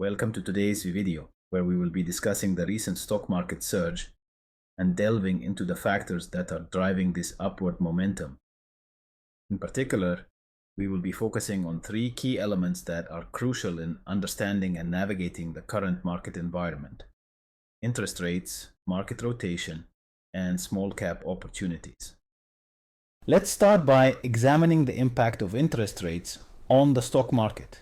Welcome to today's video, where we will be discussing the recent stock market surge and delving into the factors that are driving this upward momentum. In particular, we will be focusing on three key elements that are crucial in understanding and navigating the current market environment: interest rates, market rotation, and small cap opportunities. Let's start by examining the impact of interest rates on the stock market.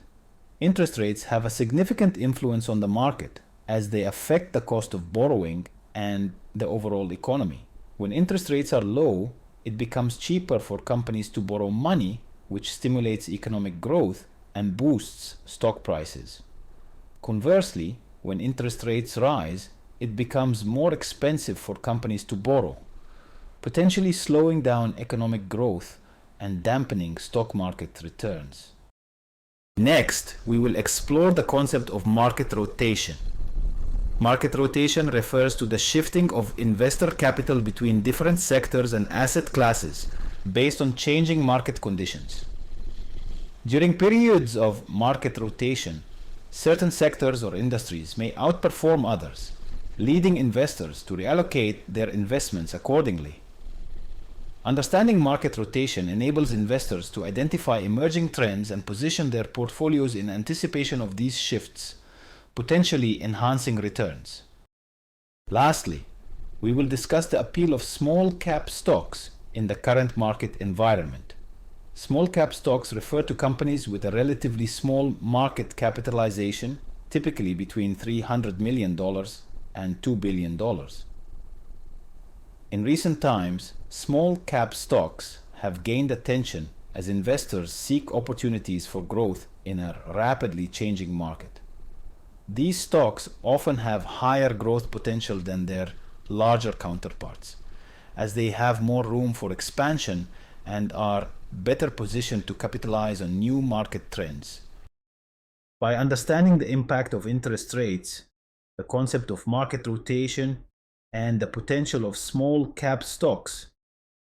Interest rates have a significant influence on the market as they affect the cost of borrowing and the overall economy. When interest rates are low, it becomes cheaper for companies to borrow money, which stimulates economic growth and boosts stock prices. Conversely, when interest rates rise, it becomes more expensive for companies to borrow, potentially slowing down economic growth and dampening stock market returns. Next, we will explore the concept of market rotation. Market rotation refers to the shifting of investor capital between different sectors and asset classes based on changing market conditions. During periods of market rotation, certain sectors or industries may outperform others, leading investors to reallocate their investments accordingly. Understanding market rotation enables investors to identify emerging trends and position their portfolios in anticipation of these shifts, potentially enhancing returns. Lastly, we will discuss the appeal of small cap stocks in the current market environment. Small cap stocks refer to companies with a relatively small market capitalization, typically between $300 million and $2 billion. In recent times, small cap stocks have gained attention as investors seek opportunities for growth in a rapidly changing market. These stocks often have higher growth potential than their larger counterparts, as they have more room for expansion and are better positioned to capitalize on new market trends. By understanding the impact of interest rates, the concept of market rotation, and the potential of small cap stocks,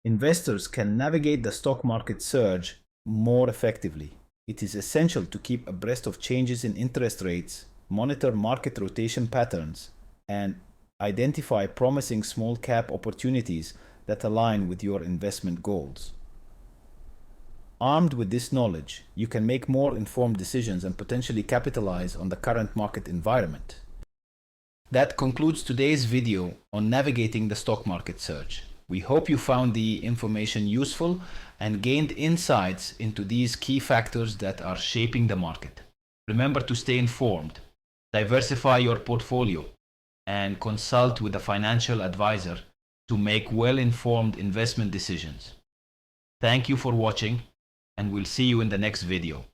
investors can navigate the stock market surge more effectively. It is essential to keep abreast of changes in interest rates, monitor market rotation patterns, and identify promising small cap opportunities that align with your investment goals. Armed with this knowledge, you can make more informed decisions and potentially capitalize on the current market environment. That concludes today's video on navigating the stock market surge. We hope you found the information useful and gained insights into these key factors that are shaping the market. Remember to stay informed, diversify your portfolio, and consult with a financial advisor to make well-informed investment decisions. Thank you for watching, and we'll see you in the next video.